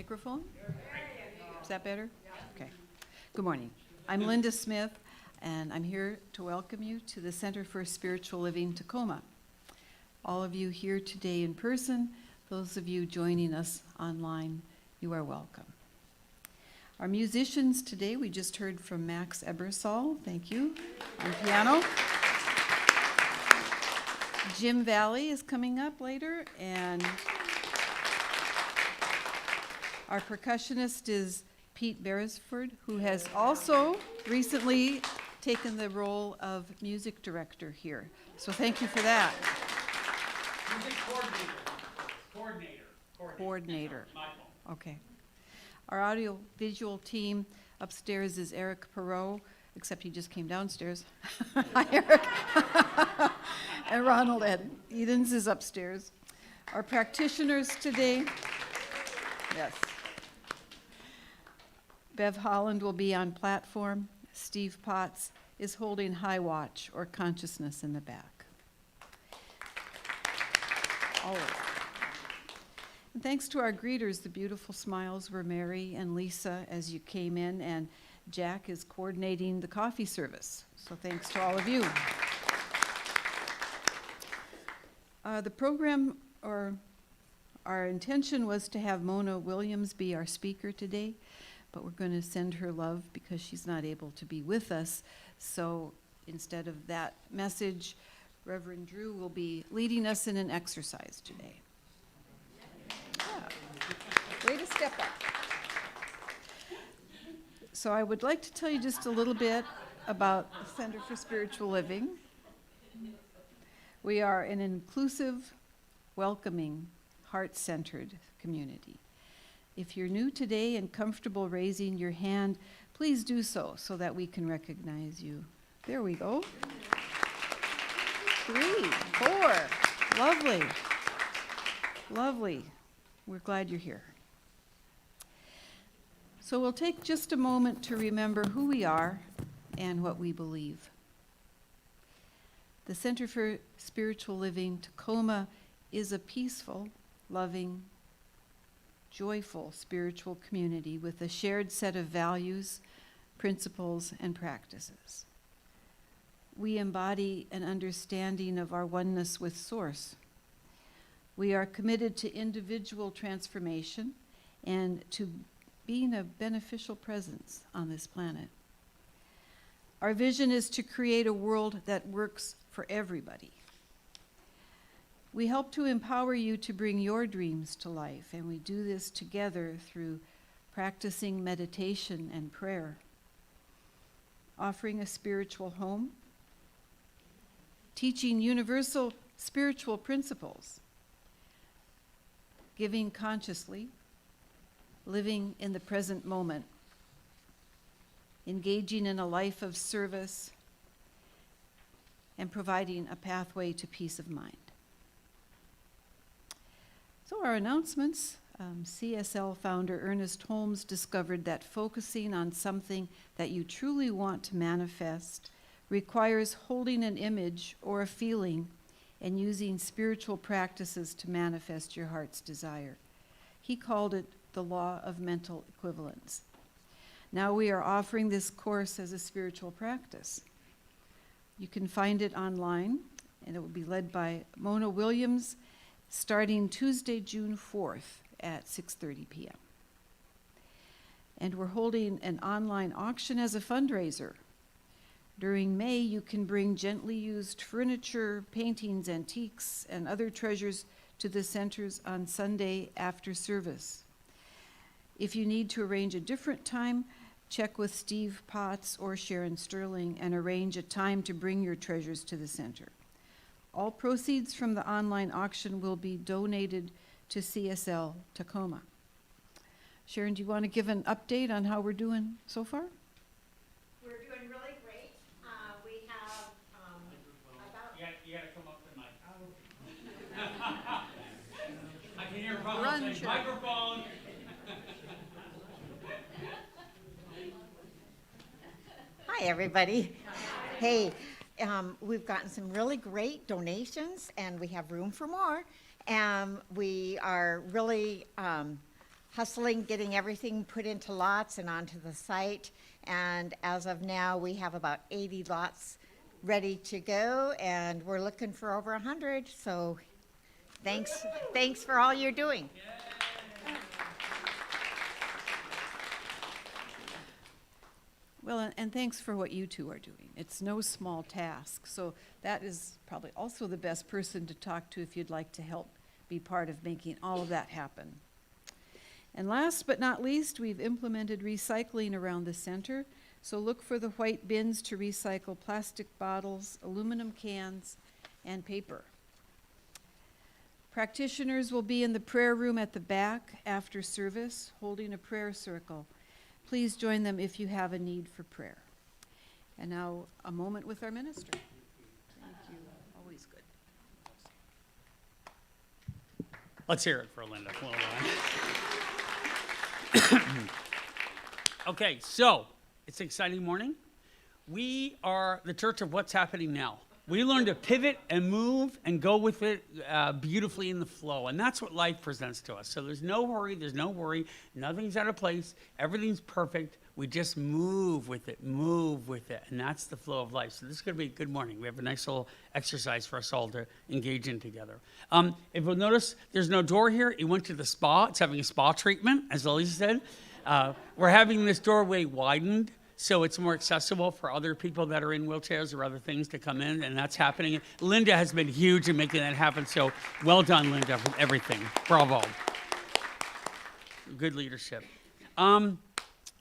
microphone? Is that better? Okay. Good morning. I'm Linda Smith, and I'm here to welcome you to the Center for Spiritual Living Tacoma. All of you here today in person, those of you joining us online, you are welcome. Our musicians today, we just heard from Max Ebersole, thank you, on piano. Jim Valley is coming up later, and our percussionist is Pete Beresford, who has also recently taken the role of music director here. So thank you for that. Music coordinator. My fault. Okay. Our audio-visual team upstairs is Erik, except he just came downstairs. Hi, Erik. And Ronald Edens is upstairs. Our practitioners today, yes. Bev Holland will be on platform. Steve Potts is holding high watch or consciousness in the back. Always. And thanks to our greeters, the beautiful smiles were Mary and Lisa as you came in, and Jack is coordinating the coffee service. So thanks to all of you. The program, or our intention was to have Mona Williams be our speaker today, but we're going to send her love because she's not able to be with us. So instead of that message, Reverend Drew will be leading us in an exercise today. Yeah. Way to step up. So I would like to tell you just a little bit about the Center for Spiritual Living. We are an inclusive, welcoming, heart-centered community. If you're new today and comfortable raising your hand, please do so that we can recognize you. There we go. 3, 4. Lovely. Lovely. We're glad you're here. So we'll take just a moment to remember who we are and what we believe. The Center for Spiritual Living Tacoma is a peaceful, loving, joyful spiritual community with a shared set of values, principles, and practices. We embody an understanding of our oneness with Source. We are committed to individual transformation and to being a beneficial presence on this planet. Our vision is to create a world that works for everybody. We help to empower you to bring your dreams to life, and we do this together through practicing meditation and prayer, offering a spiritual home, teaching universal spiritual principles, giving consciously, living in the present moment, engaging in a life of service, and providing a pathway to peace of mind. So our announcements, CSL founder Ernest Holmes discovered that focusing on something that you truly want to manifest requires holding an image or a feeling and using spiritual practices to manifest your heart's desire. He called it the law of mental equivalence. Now we are offering this course as a spiritual practice. You can find it online, and it will be led by Mona Williams, starting Tuesday, June 4th at 6:30 p.m. And we're holding an online auction as a fundraiser. During May, you can bring gently used furniture, paintings, antiques, and other treasures to the centers on Sunday after service. If you need to arrange a different time, check with Steve Potts or Sharon Sterling and arrange a time to bring your treasures to the center. All proceeds from the online auction will be donated to CSL Tacoma. Sharon, do you want to give an update on how we're doing so far? We're doing really great. We have about... You gotta come up to the mic. I can hear Ronald Run, saying, Sharon. microphone. Hi, everybody. Hey, we've gotten some really great donations, and we have room for more. We are really hustling, getting everything put into lots and onto the site. And as of now, we have about 80 lots ready to go, and we're looking for over 100. So thanks for all you're doing. Well, and thanks for what you two are doing. It's no small task. So that is probably also the best person to talk to if you'd like to help be part of making all of that happen. And last but not least, we've implemented recycling around the center. So look for the white bins to recycle plastic bottles, aluminum cans, and paper. Practitioners will be in the prayer room at the back after service, holding a prayer circle. Please join them if you have a need for prayer. And now a moment with our minister. Thank you. Always good. Let's hear it for Linda. Okay, so it's an exciting morning. We are the church of what's happening now. We learn to pivot and move and go with it beautifully in the flow. And that's what life presents to us. So there's no hurry, there's no worry. Nothing's out of place. Everything's perfect. We just move with it. And that's the flow of life. So this is going to be a good morning. We have a nice little exercise for us all to engage in together. If you'll notice, there's no door here. It went to the spa. It's having a spa treatment, as Elisa said. We're having this doorway widened, so it's more accessible for other people that are in wheelchairs or other things to come in, and that's happening. Linda has been huge in making that happen, so well done, Linda, for everything. Bravo. Good leadership.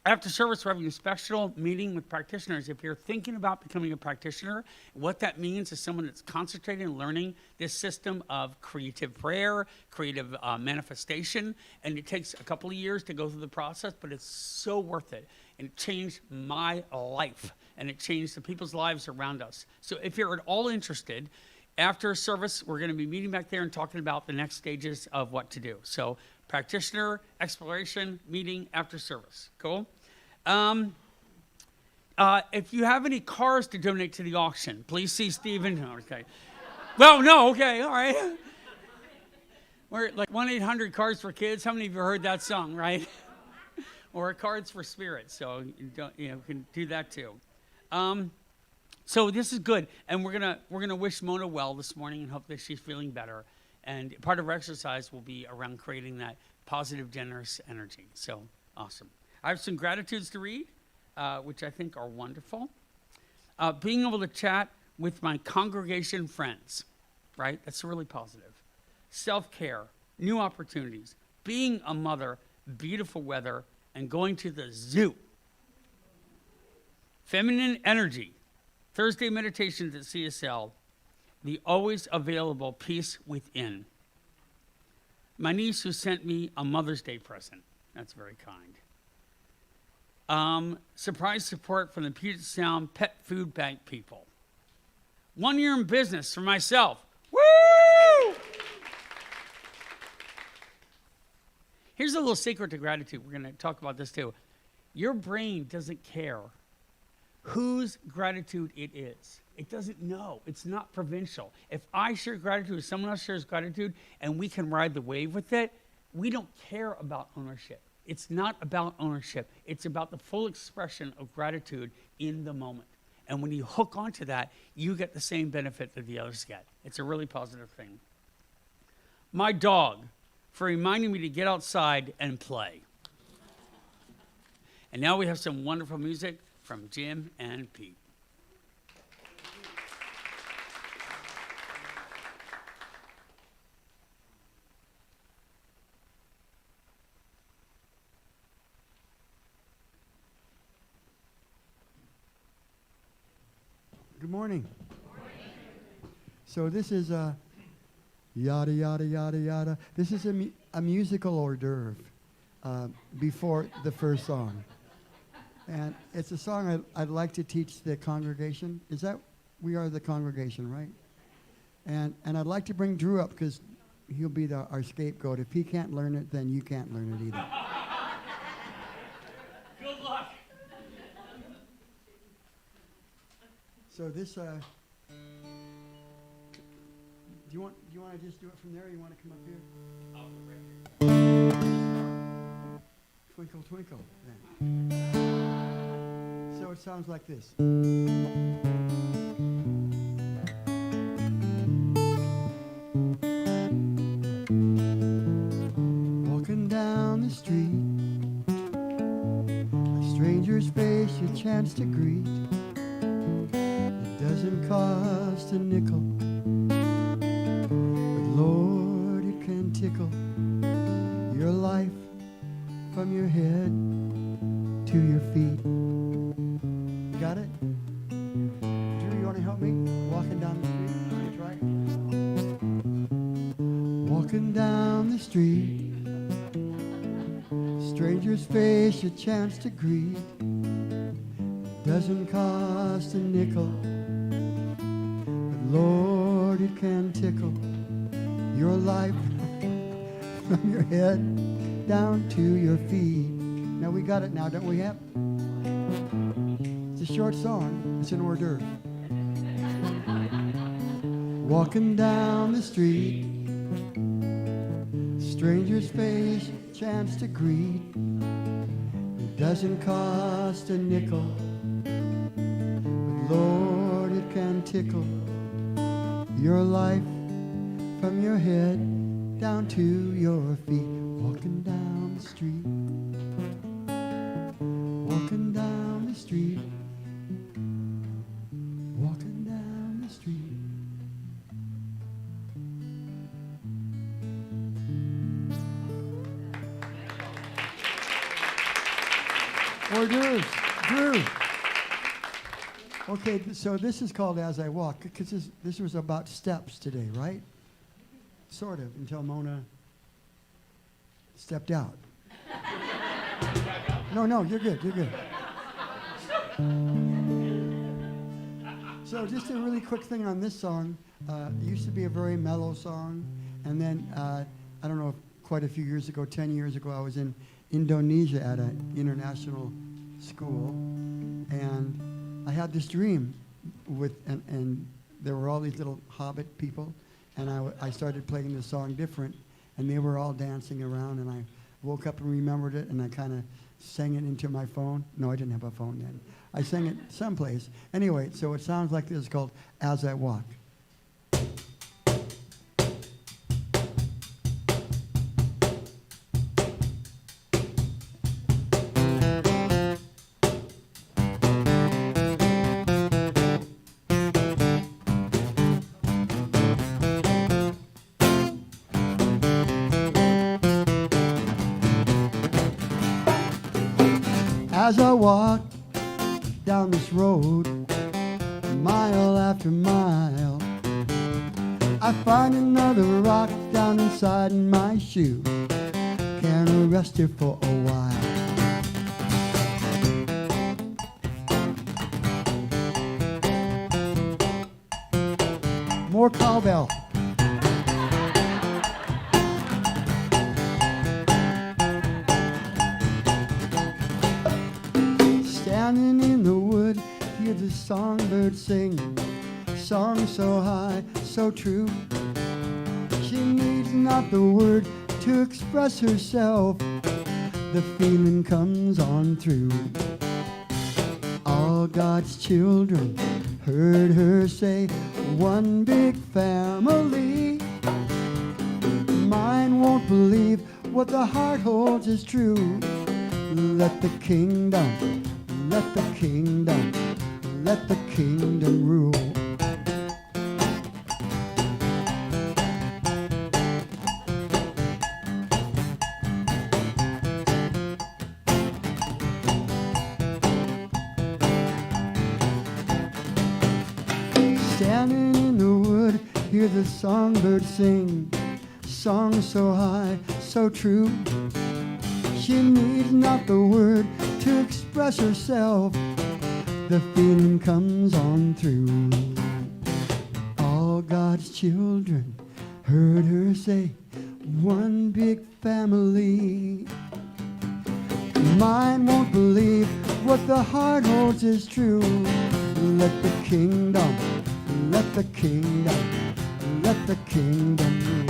After service, we're having a special meeting with practitioners. If you're thinking about becoming a practitioner, what that means is someone that's concentrating and learning this system of creative prayer, creative manifestation, and it takes a couple of years to go through the process, but it's so worth it. And it changed my life, and it changed the people's lives around us. So if you're at all interested, after service, we're going to be meeting back there and talking about the next stages of what to do. So practitioner, exploration, meeting after service. Cool? If you have any cars to donate to the auction, please see Stephen. No, okay. Well, no, okay, all right. We're like 1-800 Cars for Kids. How many of you heard that song, right? Or Cards for Spirits. So you can do that too. So this is good, and we're gonna wish Mona well this morning and hope that she's feeling better. And part of our exercise will be around creating that positive, generous energy. So awesome. I have some gratitudes to read, which I think are wonderful. Being able to chat with my congregation friends, right? That's really positive. Self-care, new opportunities, being a mother, beautiful weather, and going to the zoo. Feminine energy, Thursday meditations at CSL, the always available peace within. My niece who sent me a Mother's Day present. That's very kind. Surprise support from the Puget Sound Pet Food Bank people. 1 year in business for myself. Woo! Here's a little secret to gratitude. We're going to talk about this too. Your brain doesn't care whose gratitude it is. It doesn't know. It's not provincial. If I share gratitude, if someone else shares gratitude, and we can ride the wave with it, we don't care about ownership. It's not about ownership. It's about the full expression of gratitude in the moment. And when you hook onto that, you get the same benefit that the others get. It's a really positive thing. My dog, for reminding me to get outside and play. And now we have some wonderful music from Jim and Pete. Good morning. Good morning. So this is yada, yada, yada, yada. This is a musical hors d'oeuvre before the first song. And it's a song I'd like to teach the congregation. We are the congregation, right? And I'd like to bring Drew up because he'll be our scapegoat. If he can't learn it, then you can't learn it either. Good luck. So this, do you want to just do it from there, or you want to come up here? Twinkle, twinkle. Then. So it sounds like this. Walking down the street, a stranger's face you chance to greet. It doesn't cost a nickel, but Lord, it can tickle your life from your head to your feet. Got it? Drew, you want to help me? Walking down the street. Let me try. Walking down the street, stranger's face a chance to greet. Doesn't cost a nickel, but Lord, it can tickle your life from your head down to your feet. Now we got it now, don't we have? It's a short song. It's an hors d'oeuvre. Walking down the street, stranger's face, chance to greet. It doesn't cost a nickel, but Lord, it can tickle your life from your head down to your feet. Walking down the street, walking down the street, walking down the street. Hors d'oeuvres. Drew. Okay, so this is called As I Walk, because this was about steps today, right? Sort of, until Mona stepped out. No, you're good, you're good. So just a really quick thing on this song. It used to be a very mellow song, and then, I don't know, quite a few years ago, 10 years ago, I was in Indonesia at an international school, and I had this dream and there were all these little hobbit people, and I started playing this song different, and they were all dancing around, and I woke up and remembered it, and I kind of sang it into my phone. No, I didn't have a phone then. I sang it someplace. Anyway, so it sounds like this. It's called As I Walk. As I walk down this road, mile after mile, I find another rock down inside my shoe. Can't rest here for a while. More cowbell. Standing in the wood, hear the songbird sing, song so high, so true. She needs not the word to express herself, the feeling comes on through. All God's children heard her say, one big family. Mine won't believe what the heart holds is true. Let the kingdom, let the kingdom, let the kingdom rule. Standing in the wood, hear the songbird sing, song so high, so true. She needs not the word to express herself, the feeling comes on through. All God's children heard her say, one big family. Mine won't believe what the heart holds is true. Let the kingdom, let the kingdom, let the kingdom rule.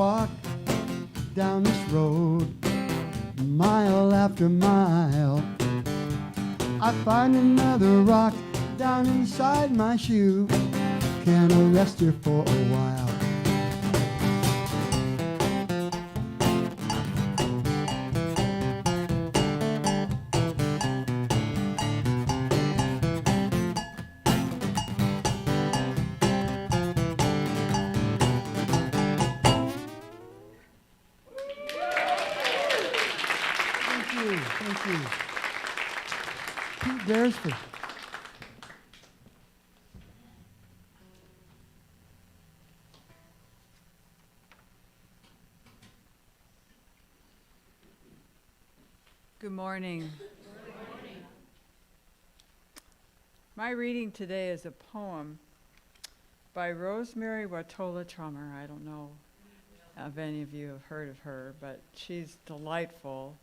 walk down this road, mile after mile, I find another rock down inside my shoe. Can I rest here for a while? Thank you. Pete Beresford. Good morning. My reading today is a poem by Rosemary Watola Trummer. I don't know if any of you have heard of her, but she's delightful,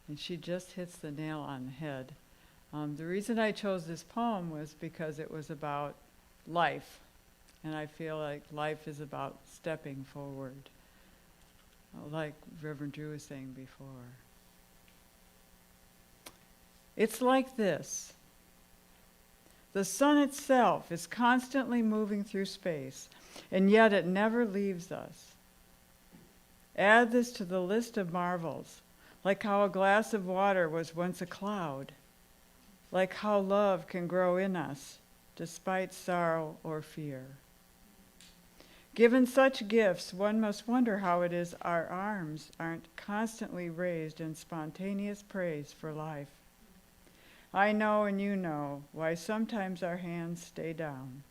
and she just hits the nail on the head. The reason I chose this poem was because it was about life, and I feel like life is about stepping forward, like Reverend Drew was saying before. It's like this. The sun itself is constantly moving through space, and yet it never leaves us. Add this to the list of marvels, like how a glass of water was once a cloud, like how love can grow in us despite sorrow or fear. Given such gifts, one must wonder how it is our arms aren't constantly raised in spontaneous praise for life. I know and you know why sometimes our hands stay down.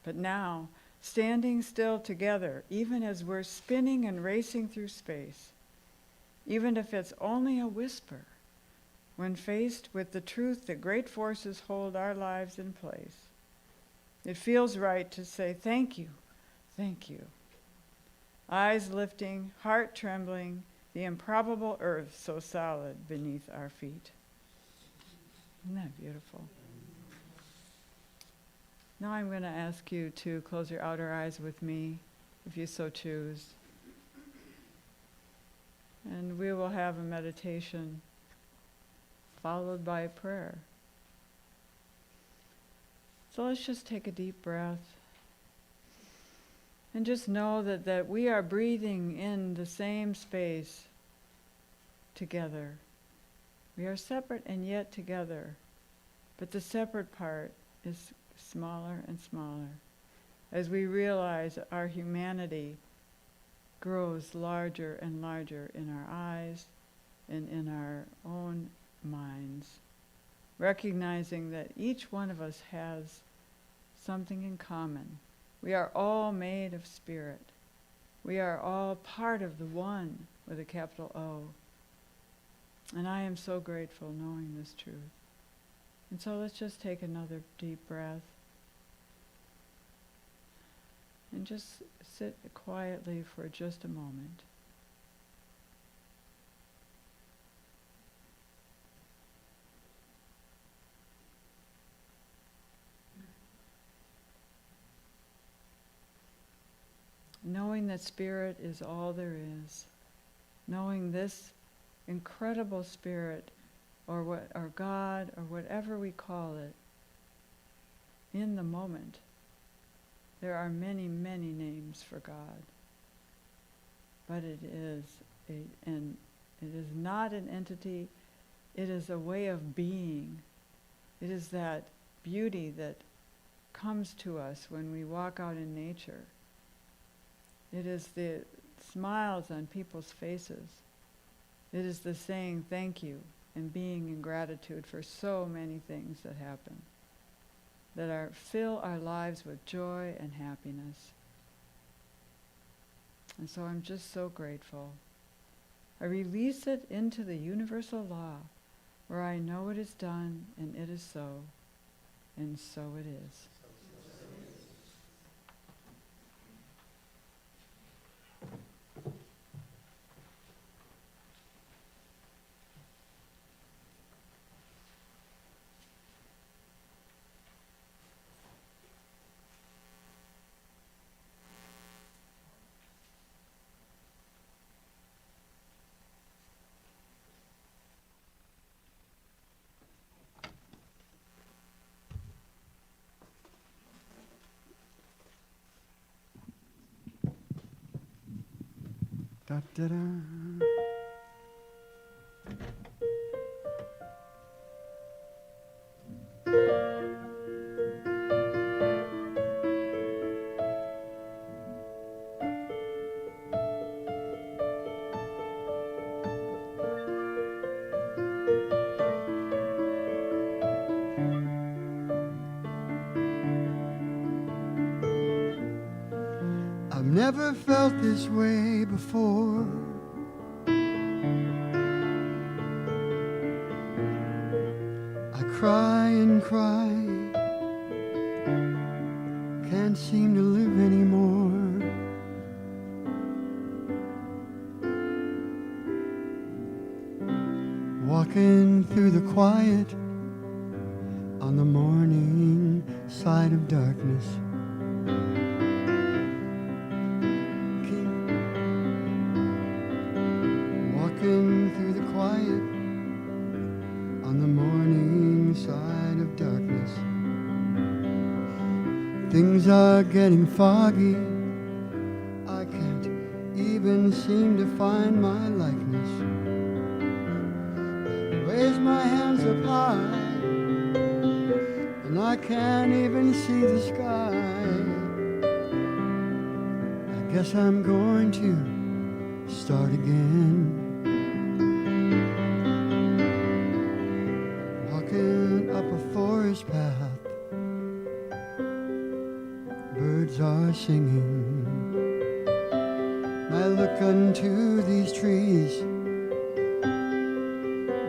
But now, standing still together, even as we're spinning and racing through space, even if it's only a whisper, when faced with the truth that great forces hold our lives in place, it feels right to say thank you, thank you. Eyes lifting, heart trembling, the improbable earth so solid beneath our feet. Isn't that beautiful? Now I'm going to ask you to close your outer eyes with me, if you so choose. And we will have a meditation followed by a prayer. So let's just take a deep breath and just know that we are breathing in the same space together. We are separate and yet together, but the separate part is smaller and smaller as we realize our humanity grows larger and larger in our eyes and in our own minds, recognizing that each one of us has something in common. We are all made of spirit. We are all part of the one with a capital O. And I am so grateful knowing this truth. And so let's just take another deep breath and just sit quietly for just a moment. Knowing that spirit is all there is, knowing this incredible spirit, or God, or whatever we call it, in the moment. There are many, many names for God, but it is not an entity. It is a way of being. It is that beauty that comes to us when we walk out in nature. It is the smiles on people's faces. It is the saying thank you and being in gratitude for so many things that happen, that fill our lives with joy and happiness. And so I'm just so grateful. I release it into the universal law, where I know it is done and it is so, and so it is. Da, da, da. I've never felt this way before. I cry and cry, can't seem to live anymore. Walking through the quiet on the morning side of darkness. Walking through the quiet on the morning side of darkness. Things are getting foggy. I can't even seem to find my likeness. Raise my hands up high, and I can't even see the sky. I guess I'm going to start again. Walking up a forest path, birds are singing. I look unto these trees,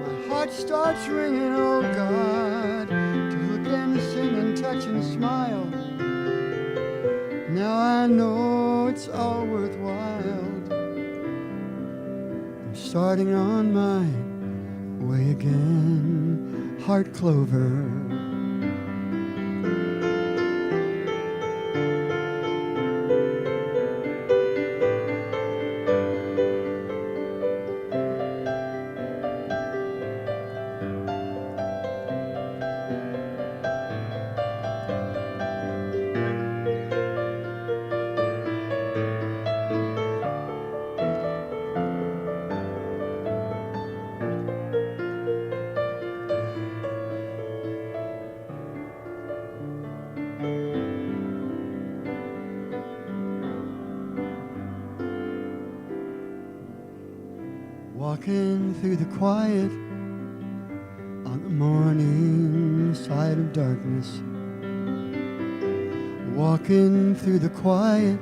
my heart starts ringing. Oh God, to look and sing and touch and smile. Now I know it's all worthwhile. I'm starting on my way again. Heart clover. Walking through the quiet on the morning side of darkness. Walking through the quiet,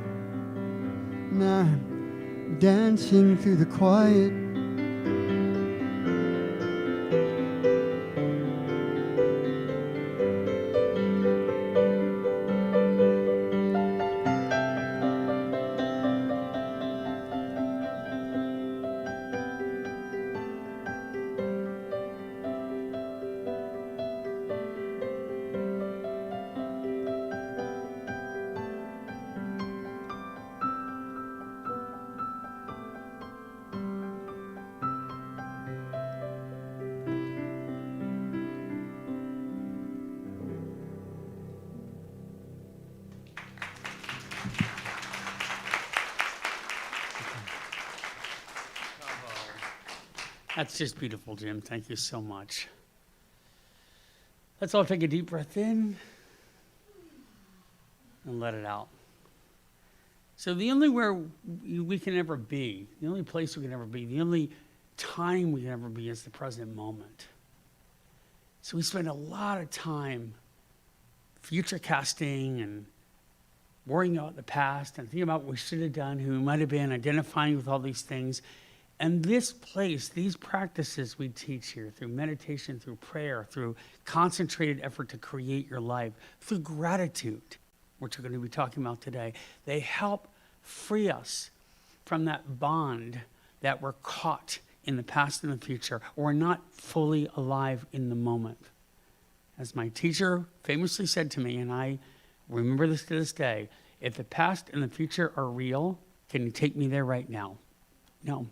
now I'm dancing through the quiet. That's just beautiful, Jim. Thank you so much. Let's all take a deep breath in and let it out. So the only where we can ever be, the only place we can ever be, the only time we can ever be is the present moment. So we spend a lot of time future casting and worrying about the past and thinking about what we should have done, who we might have been, identifying with all these things. And this place, these practices we teach here through meditation, through prayer, through concentrated effort to create your life, through gratitude, which we're going to be talking about today, they help free us from that bond that we're caught in the past and the future, or we're not fully alive in the moment. As my teacher famously said to me, and I remember this to this day, if the past and the future are real, can you take me there right now? No.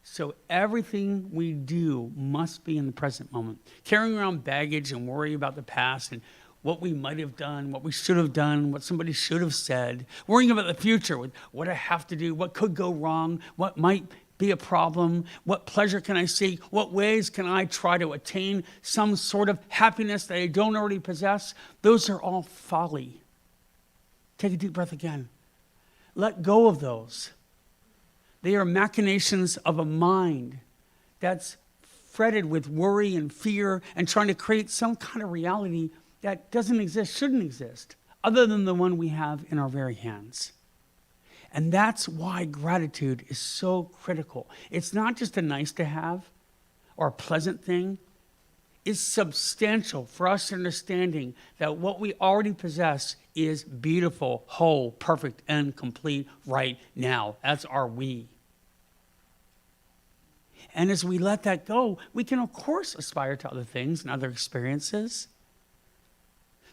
So everything we do must be in the present moment. Carrying around baggage and worry about the past and what we might have done, what we should have done, what somebody should have said, worrying about the future, with what I have to do, what could go wrong, what might be a problem, what pleasure can I seek, what ways can I try to attain some sort of happiness that I don't already possess. Those are all folly. Take a deep breath again. Let go of those. They are machinations of a mind that's fretted with worry and fear and trying to create some kind of reality that doesn't exist, shouldn't exist, other than the one we have in our very hands. And that's why gratitude is so critical. It's not just a nice to have or a pleasant thing. It's substantial for us understanding that what we already possess is beautiful, whole, perfect, and complete right now. That's our we. And as we let that go, we can, of course, aspire to other things and other experiences.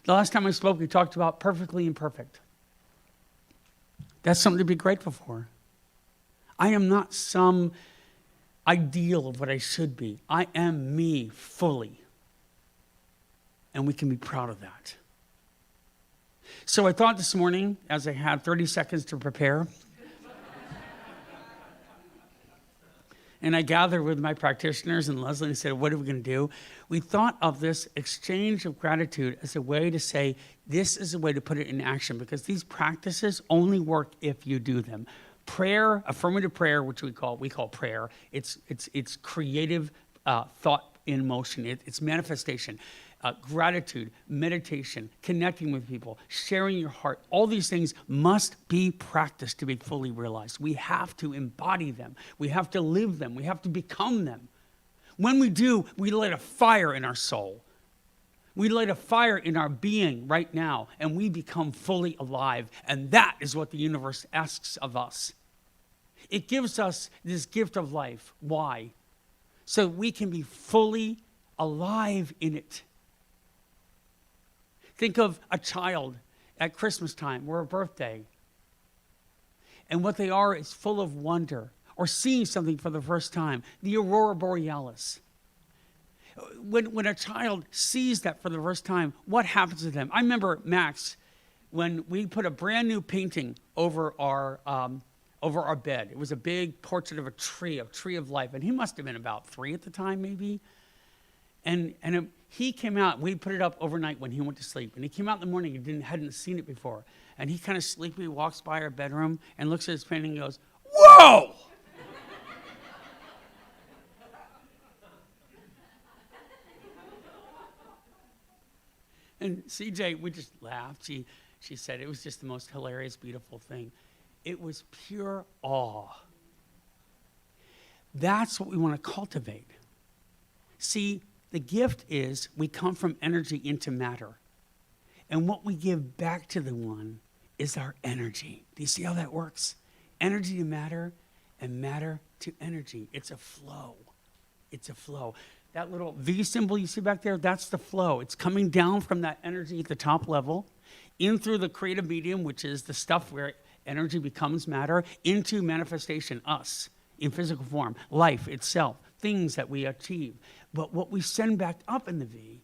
The last time I spoke, we talked about perfectly imperfect. That's something to be grateful for. I am not some ideal of what I should be. I am me fully. And we can be proud of that. So I thought this morning, as I had 30 seconds to prepare, and I gathered with my practitioners and Leslie and said, what are we going to do? We thought of this exchange of gratitude as a way to say, this is a way to put it in action, because these practices only work if you do them. Prayer, affirmative prayer, which we call prayer, it's creative thought in motion. It's manifestation. Gratitude, meditation, connecting with people, sharing your heart, all these things must be practiced to be fully realized. We have to embody them. We have to live them. We have to become them. When we do, we light a fire in our soul. We light a fire in our being right now, and we become fully alive. And that is what the universe asks of us. It gives us this gift of life. Why? So we can be fully alive in it. Think of a child at Christmas time or a birthday. And what they are is full of wonder, or seeing something for the first time, the aurora borealis. When a child sees that for the first time, what happens to them? I remember Max, when we put a brand new painting over our bed. It was a big portrait of a tree of life. And he must have been about 3 at the time, maybe. And he came out, we put it up overnight when he went to sleep. And he came out in the morning and hadn't seen it before. And he kind of sleepy walks by our bedroom and looks at his painting and goes, whoa! And CJ, we just laughed. She said it was just the most hilarious, beautiful thing. It was pure awe. That's what we want to cultivate. See, the gift is we come from energy into matter. And what we give back to the one is our energy. Do you see how that works? Energy to matter and matter to energy. It's a flow. It's a flow. That little V symbol you see back there, that's the flow. It's coming down from that energy at the top level, in through the creative medium, which is the stuff where energy becomes matter, into manifestation, us, in physical form, life itself, things that we achieve. But what we send back up in the V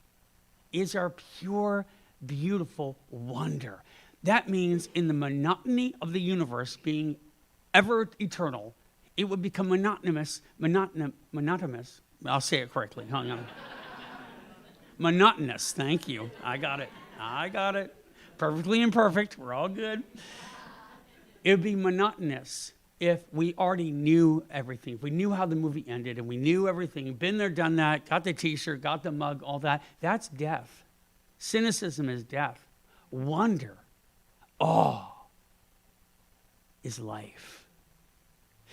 is our pure, beautiful wonder. That means in the monotony of the universe being ever eternal, it would become monotonous. I'll say it correctly. Hang on. Monotonous. Thank you. I got it. Perfectly imperfect. We're all good. It would be monotonous if we already knew everything. If we knew how the movie ended and we knew everything, been there, done that, got the t-shirt, got the mug, all that. That's death. Cynicism is death. Wonder, awe is life.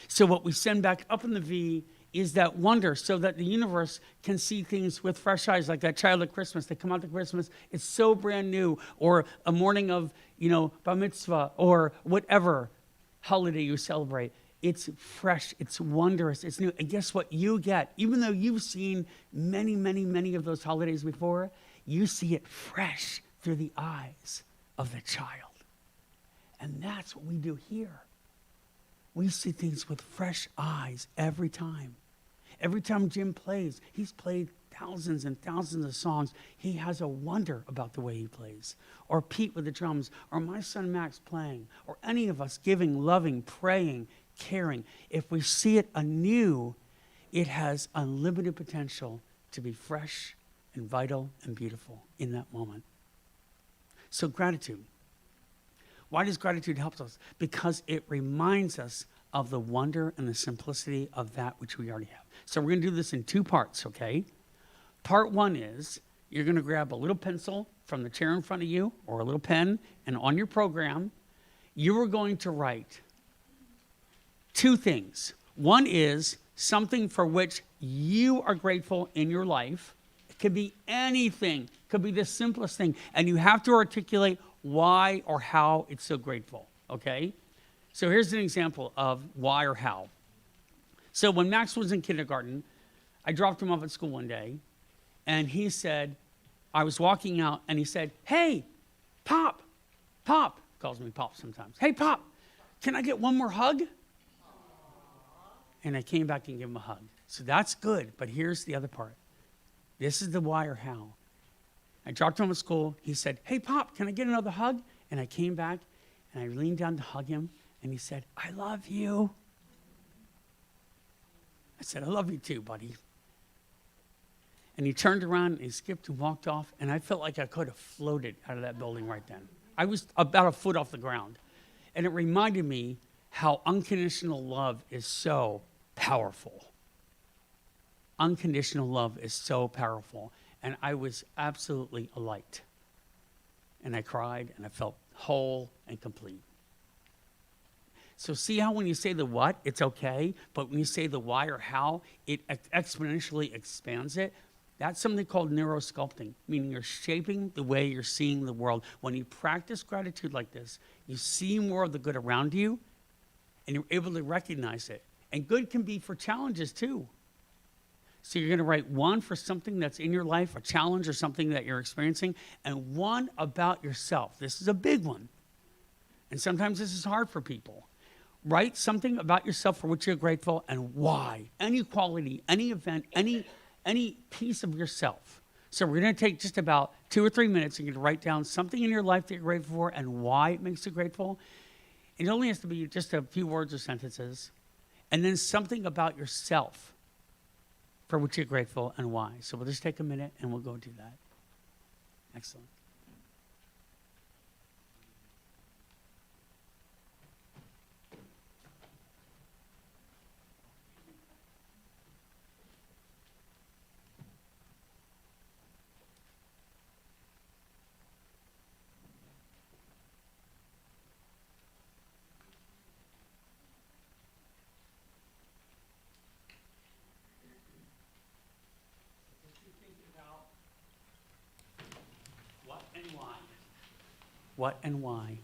So what we send back up in the V is that wonder, so that the universe can see things with fresh eyes, like that child at Christmas. They come out to Christmas, it's so brand new, or a morning of, bar mitzvah, or whatever holiday you celebrate. It's fresh, it's wondrous, it's new. And guess what you get? Even though you've seen many, many, many of those holidays before, you see it fresh through the eyes of the child. And that's what we do here. We see things with fresh eyes every time. Every time Jim plays, he's played thousands and thousands of songs. He has a wonder about the way he plays. Or Pete with the drums, or my son Max playing, or any of us giving, loving, praying, caring. If we see it anew, it has unlimited potential to be fresh and vital and beautiful in that moment. So gratitude. Why does gratitude help us? Because it reminds us of the wonder and the simplicity of that which we already have. So we're going to do this in 2 parts, okay? Part 1 is you're going to grab a little pencil from the chair in front of you or a little pen, and on your program, you are going to write 2 things. One is something for which you are grateful in your life. It could be anything. It could be the simplest thing. And you have to articulate why or how it's so grateful, okay? So here's an example of why or how. So when Max was in kindergarten, I dropped him off at school one day, and he said, I was walking out, and he said, hey, Pop, calls me Pop sometimes. Hey, Pop, can I get one more hug? And I came back and gave him a hug. So that's good, but here's the other part. This is the why or how. I dropped him at school. He said, hey, Pop, can I get another hug? And I came back, and I leaned down to hug him, and he said, I love you. I said, I love you too, buddy. And he turned around, and he skipped and walked off, and I felt like I could have floated out of that building right then. I was about a foot off the ground. And it reminded me how unconditional love is so powerful. Unconditional love is so powerful. And I was absolutely alight. And I cried, and I felt whole and complete. So see how when you say the what, it's okay, but when you say the why or how, it exponentially expands it. That's something called neurosculpting, meaning you're shaping the way you're seeing the world. When you practice gratitude like this, you see more of the good around you, and you're able to recognize it. And good can be for challenges too. So you're going to write 1 for something that's in your life, a challenge or something that you're experiencing, and 1 about yourself. This is a big one. And sometimes this is hard for people. Write something about yourself for which you're grateful and why. Any quality, any event, any piece of yourself. So we're going to take just about 2 or 3 minutes and you're going to write down something in your life that you're grateful for and why it makes you grateful. It only has to be just a few words or sentences. And then something about yourself for which you're grateful and why. So we'll just take a minute and we'll go do that. Excellent. What and why.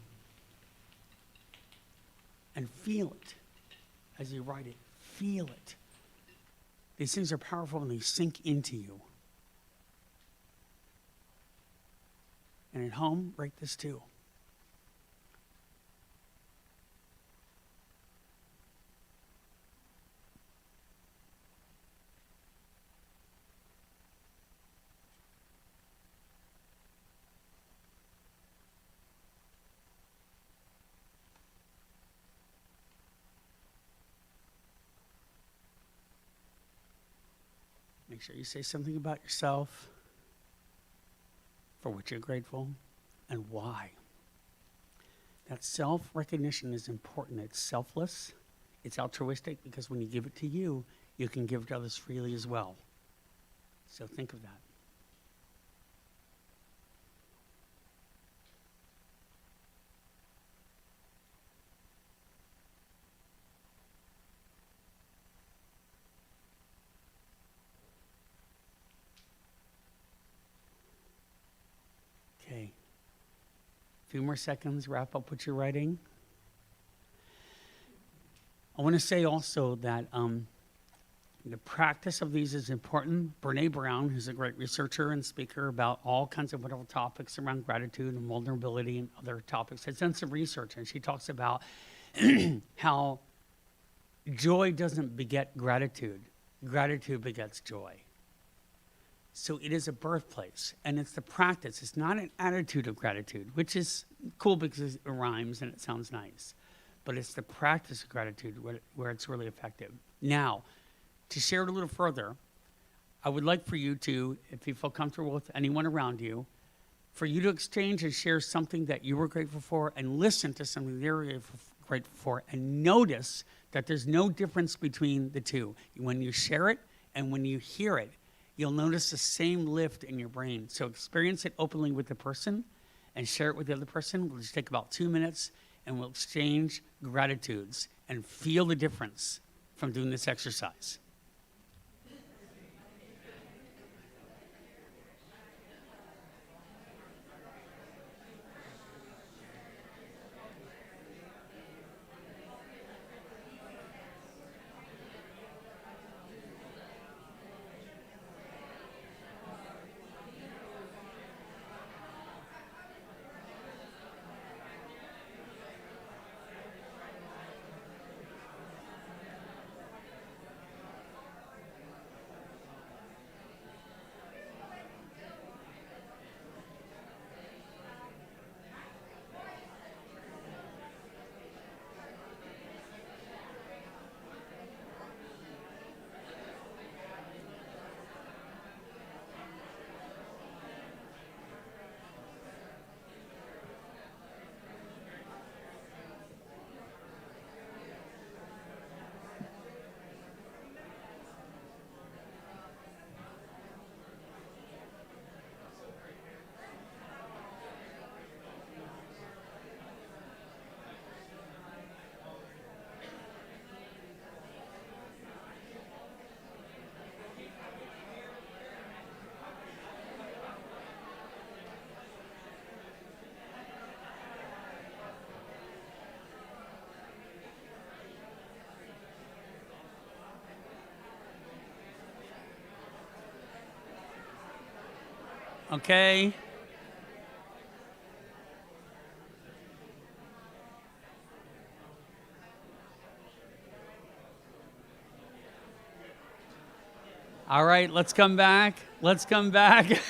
And feel it as you write it. Feel it. These things are powerful when they sink into you. And at home, write this too. Make sure you say something about yourself, for which you're grateful, and why. That self-recognition is important. It's selfless. It's altruistic because when you give it to you, you can give it to others freely as well. So think of that. Okay. A few more seconds, wrap up what you're writing. I want to say also that the practice of these is important. Brene Brown, who's a great researcher and speaker about all kinds of wonderful topics around gratitude and vulnerability and other topics, has done some research, and she talks about how joy doesn't beget gratitude. gratitude begets joy. So it is a birthplace, and it's the practice. It's not an attitude of gratitude, which is cool because it rhymes and it sounds nice. But it's the practice of gratitude where it's really effective. Now, to share it a little further, I would like for you to, if you feel comfortable with anyone around you, for you to exchange and share something that you were grateful for and listen to something they're grateful for and notice that there's no difference between the two. When you share it and when you hear it, you'll notice the same lift in your brain. So experience it openly with the person and share it with the other person. We'll just take about 2 minutes and we'll exchange gratitudes and feel the difference from doing this exercise. Okay. All right, let's come back. Let's come back.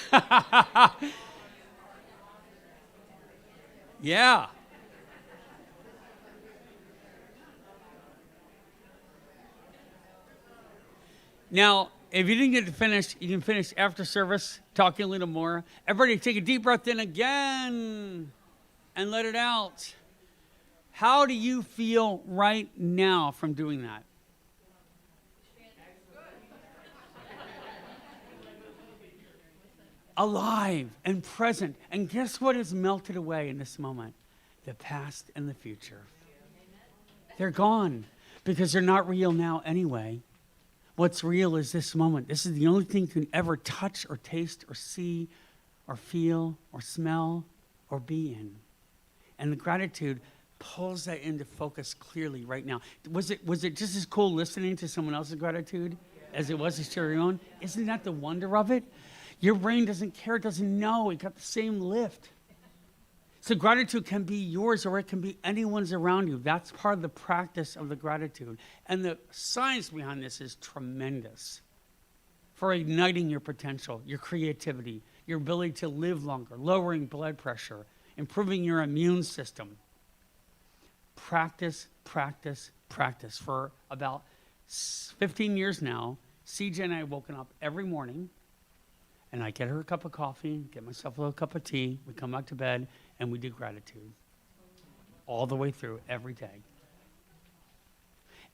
Yeah. Now, if you didn't get to finish, you can finish after service, talking a little more. Everybody take a deep breath in again and let it out. How do you feel right now from doing that? Alive and present. And guess what has melted away in this moment? The past and the future. They're gone because they're not real now anyway. What's real is this moment. This is the only thing you can ever touch or taste or see or feel or smell or be in. And the gratitude pulls that into focus clearly right now. Was it just as cool listening to someone else's gratitude as it was to share your own? Isn't that the wonder of it? Your brain doesn't care, doesn't know. It got the same lift. So gratitude can be yours or it can be anyone's around you. That's part of the practice of the gratitude. And the science behind this is tremendous for igniting your potential, your creativity, your ability to live longer, lowering blood pressure, improving your immune system. Practice, practice, practice. For about 15 years now, CJ and I have woken up every morning and I get her a cup of coffee, get myself a little cup of tea, we come back to bed, and we do gratitude all the way through every day.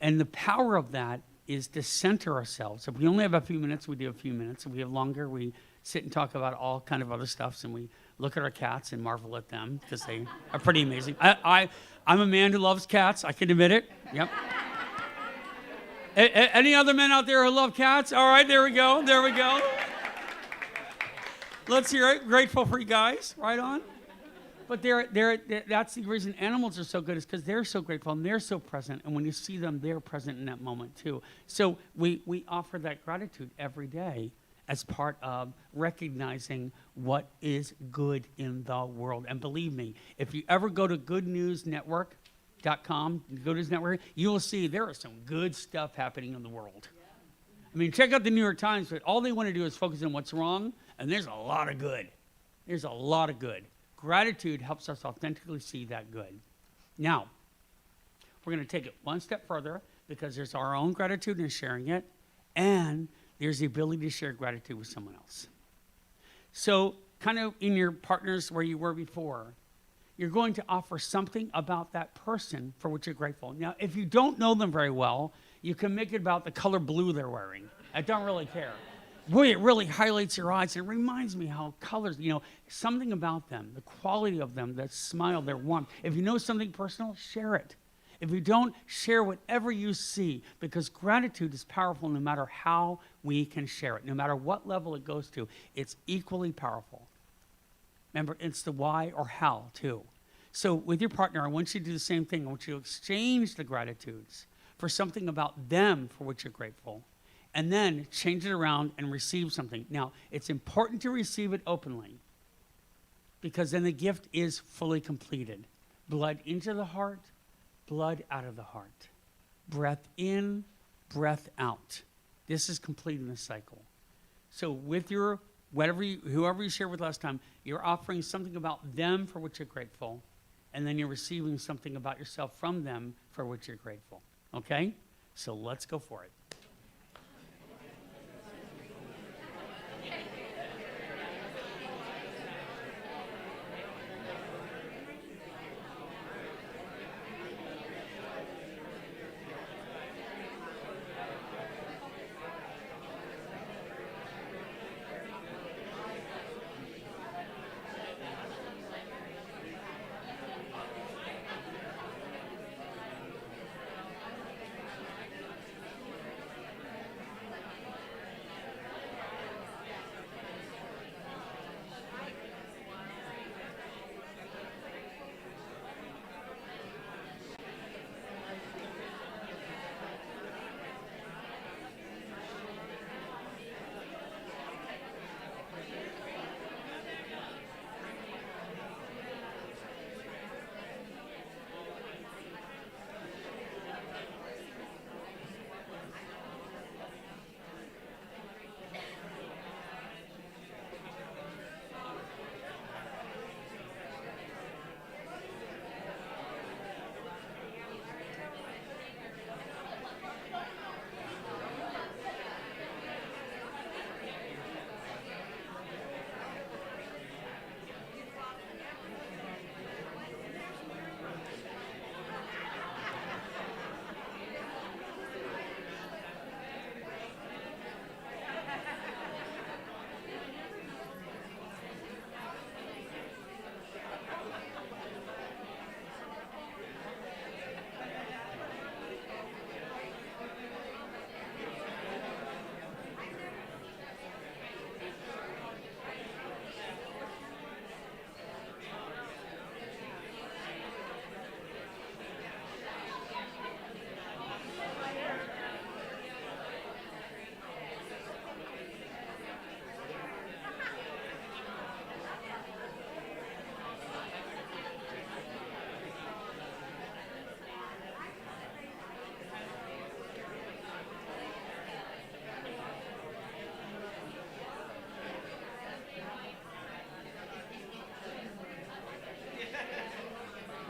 And the power of that is to center ourselves. If we only have a few minutes, we do a few minutes. If we have longer, we sit and talk about all kind of other stuff, and we look at our cats and marvel at them because they are pretty amazing. I'm a man who loves cats. I can admit it. Yep. Any other men out there who love cats? All right, there we go. There we go. Let's hear it. Grateful for you guys. Right on. But that's the reason animals are so good is because they're so grateful and they're so present. And when you see them, they're present in that moment too. So we offer that gratitude every day as part of recognizing what is good in the world. And believe me, if you ever go to goodnewsnetwork.com, Good News Network, you will see there is some good stuff happening in the world. I mean, check out the New York Times, but all they want to do is focus on what's wrong, and there's a lot of good. There's a lot of good. Gratitude helps us authentically see that good. Now, we're going to take it one step further because there's our own gratitude in sharing it, and there's the ability to share gratitude with someone else. So, kind of in your partners where you were before, you're going to offer something about that person for which you're grateful. Now, if you don't know them very well, you can make it about the color blue they're wearing. I don't really care. Boy, it really highlights your eyes. It reminds me how colors, something about them, the quality of them, their smile, their warmth. If you know something personal, share it. If you don't, share whatever you see, because gratitude is powerful no matter how we can share it. No matter what level it goes to, it's equally powerful. Remember, it's the why or how, too. So with your partner, I want you to do the same thing. I want you to exchange the gratitudes for something about them for which you're grateful, and then change it around and receive something. Now, it's important to receive it openly, because then the gift is fully completed. Blood into the heart, blood out of the heart. Breath in, breath out. This is completing the cycle. So with your whoever you shared with last time, you're offering something about them for which you're grateful, and then you're receiving something about yourself from them for which you're grateful. Okay? So let's go for it.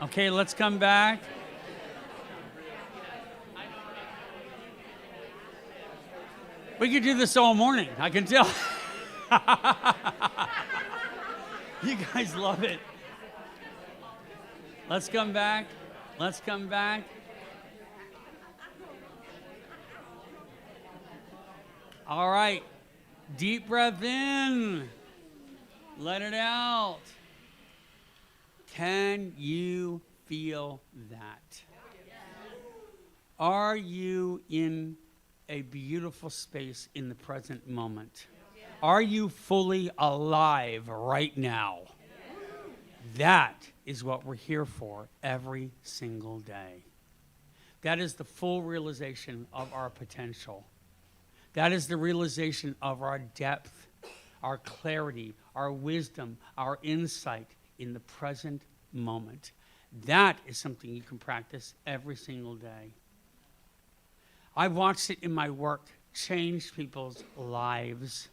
Okay, let's come back. We could do this all morning, I can tell. You guys love it. Let's come back. Let's come back. All right. Deep breath in. Let it out. Can you feel that? Are you in a beautiful space in the present moment? Are you fully alive right now? That is what we're here for every single day. That is the full realization of our potential. That is the realization of our depth, our clarity, our wisdom, our insight in the present moment. That is something you can practice every single day. I've watched it in my work changed people's lives.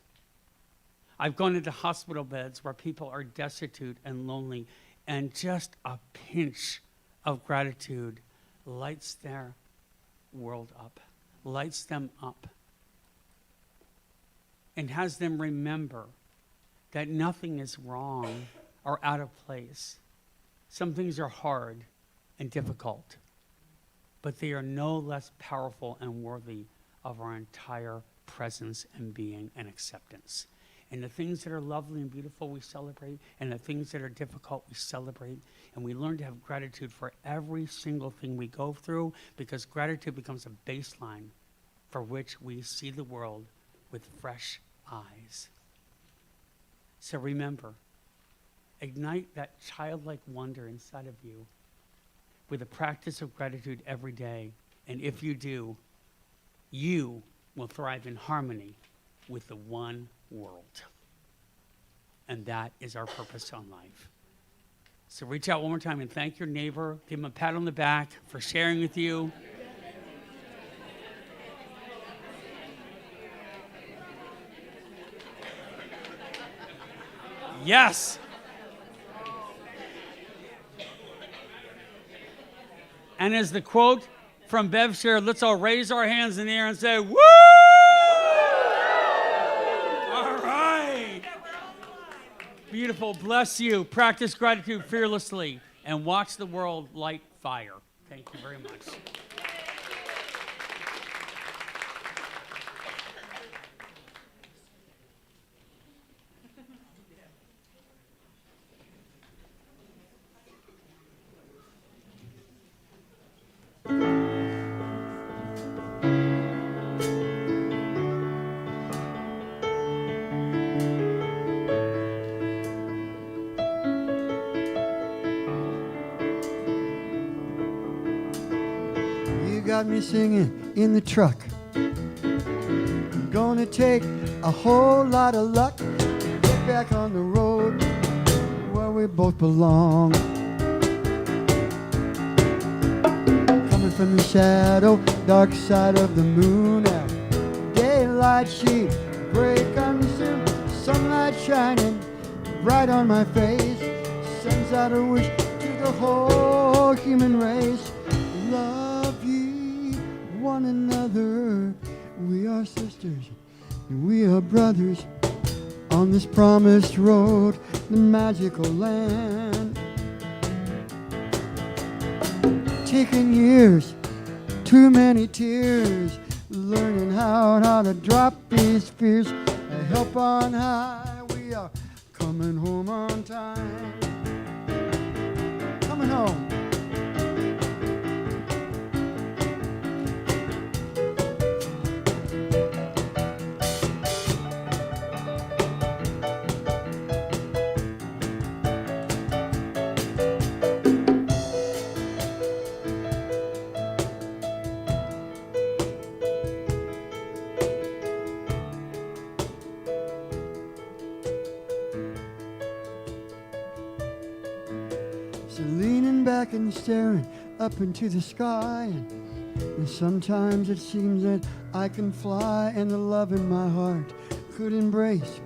I've gone into hospital beds where people are destitute and lonely, and just a pinch of gratitude lights their world up, lights them up, and has them remember that nothing is wrong or out of place. Some things are hard and difficult, but they are no less powerful and worthy of our entire presence and being and acceptance. And the things that are lovely and beautiful, we celebrate. And the things that are difficult, we celebrate. And we learn to have gratitude for every single thing we go through, because gratitude becomes a baseline for which we see the world with fresh eyes. So remember, ignite that childlike wonder inside of you with a practice of gratitude every day. And if you do, you will thrive in harmony with the one world. And that is our purpose on life. So reach out one more time and thank your neighbor. Give him a pat on the back for sharing with you. Yes. And as the quote from Bev shared, let's all raise our hands in the air and say, woo! All right. Beautiful. Bless you. Practice gratitude fearlessly and watch the world light fire. Thank you very much. Got me singing in the truck. Gonna take a whole lot of luck to get back on the road where we both belong. Coming from the shadow, dark side of the moon, at daylight sheet break on me soon. Sunlight shining bright on my face sends out a wish to the whole human race. Love ye one another. We are sisters, we are brothers on this promised road, the magical land. Taking years, too many tears, learning how to drop these fears. Help on high, we are coming home on time. Coming home. Back and staring up into the sky, and sometimes it seems that I can fly, and the love in my heart could embrace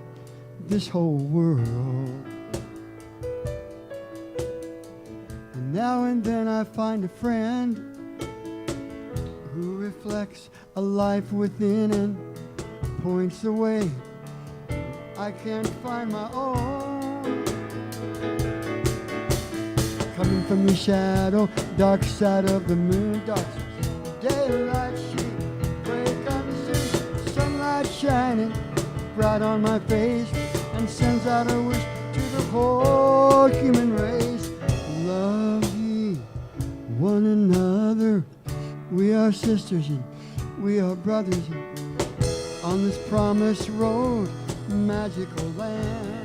this whole world. And now and then I find a friend who reflects a life within and points the way I can't find my own. Coming from the shadow, dark side of the moon, dark daylight sheet break on the sea, sunlight shining bright on my face and sends out a wish to the whole human race. Love ye one another. We are sisters and we are brothers on this promised road, magical land.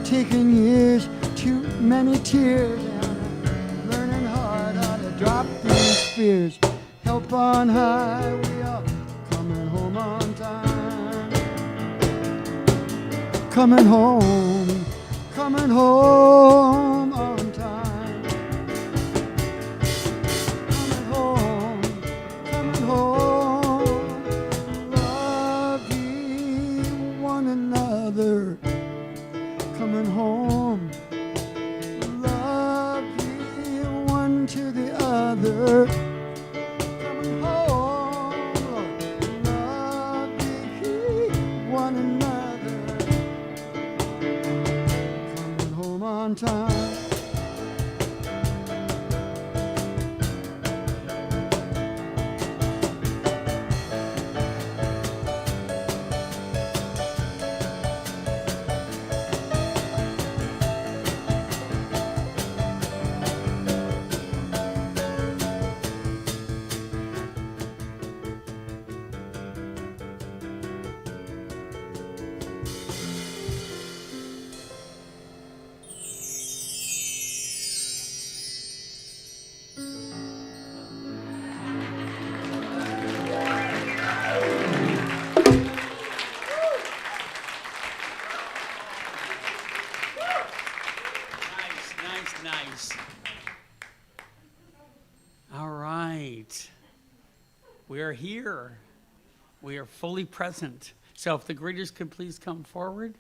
Taking years, too many tears, and learning hard how to drop these fears. Help on high, we are coming home on time. Coming home on time. Coming home one another, coming home on time. Nice. All right. We are here. We are fully present. So if the greeters could please come forward.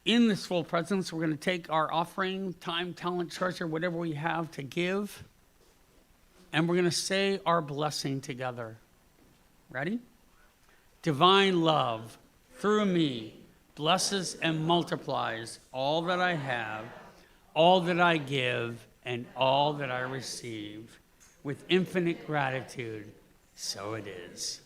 In this full presence, we're going to take our offering, time, talent, treasure, whatever we have to give, and we're going to say our blessing together. Ready? Divine love, through me, blesses and multiplies all that I have, all that I give, and all that I receive. With infinite gratitude, so it is.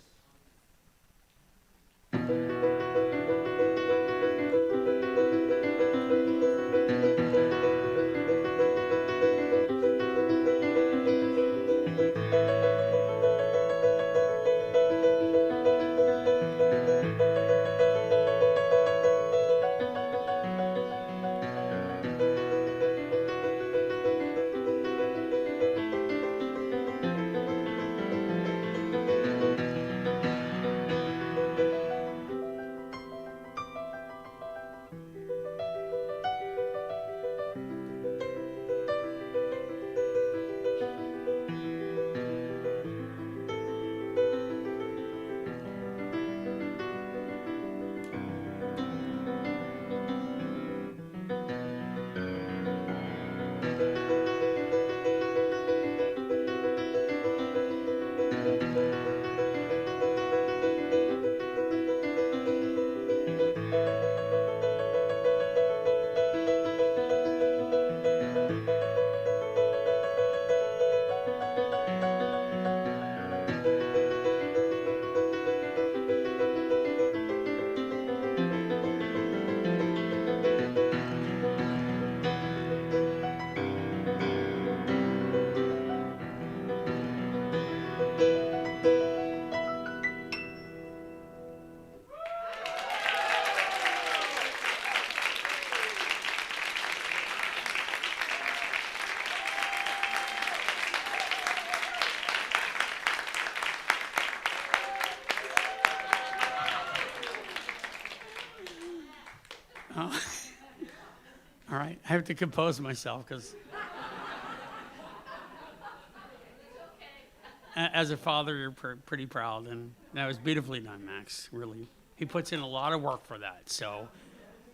All right, I have to compose myself because as a father, you're pretty proud, and that was beautifully done, Max, really. He puts in a lot of work for that, so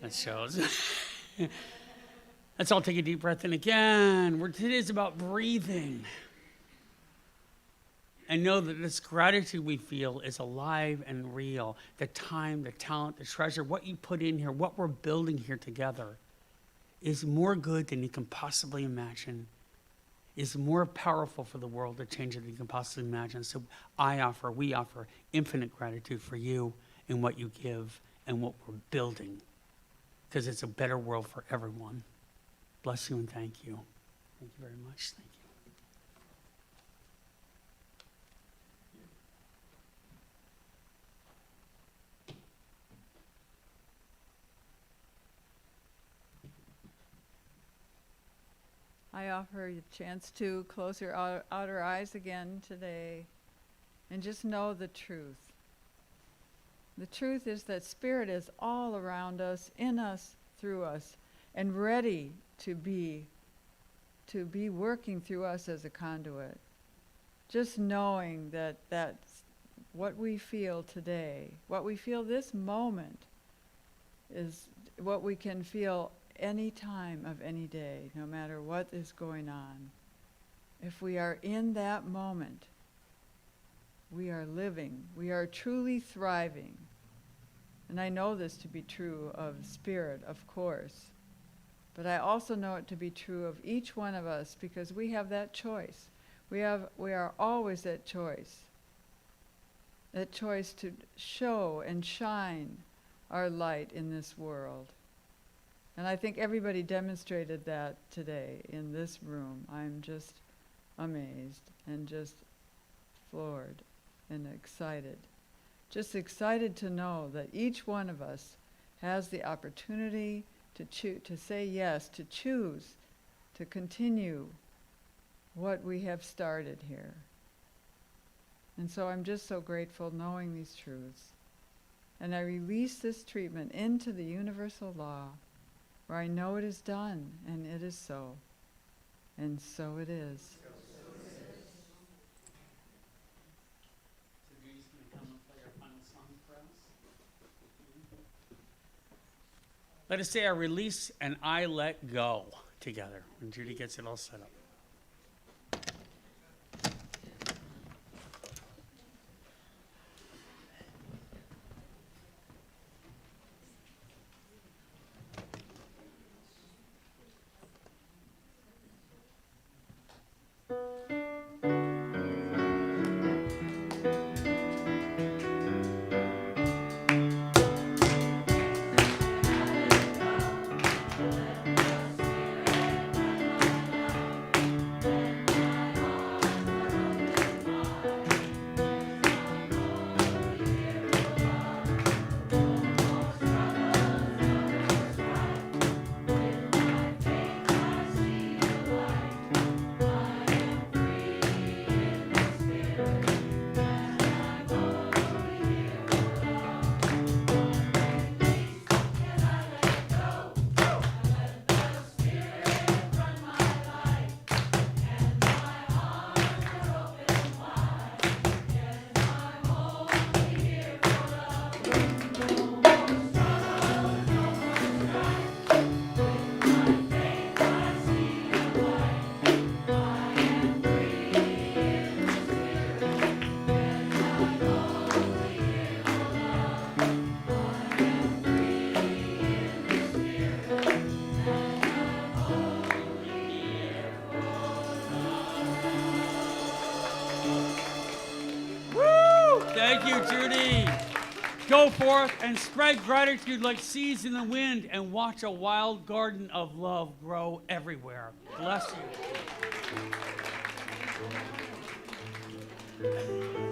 that shows. Let's all take a deep breath in again. Today's about breathing. And know that this gratitude we feel is alive and real. The time, the talent, the treasure, what you put in here, what we're building here together is more good than you can possibly imagine, is more powerful for the world to change it than you can possibly imagine. So we offer infinite gratitude for you and what you give and what we're building, because it's a better world for everyone. Bless you and thank you. Thank you very much. Thank you. I offer you a chance to close your outer eyes again today and just know the truth. The truth is that Spirit is all around us, in us, through us, and ready to be working through us as a conduit. Just knowing that that's what we feel today, what we feel this moment is what we can feel any time of any day, no matter what is going on. If we are in that moment, we are living, we are truly thriving. And I know this to be true of spirit, of course. But I also know it to be true of each one of us because we have that choice. We are always at choice. That choice to show and shine our light in this world. And I think everybody demonstrated that today in this room. I'm just amazed and just floored and excited. Just excited to know that each one of us has the opportunity to say yes, to choose, to continue what we have started here. And so I'm just so grateful knowing these truths. And I release this treatment into the universal law, where I know it is done, and it is so. And so it is. Let us say I release and I let go together when Judy gets it all set up. Thank you, Judy. Go forth and spread gratitude like seeds in the wind and watch a wild garden of love grow everywhere. Bless you.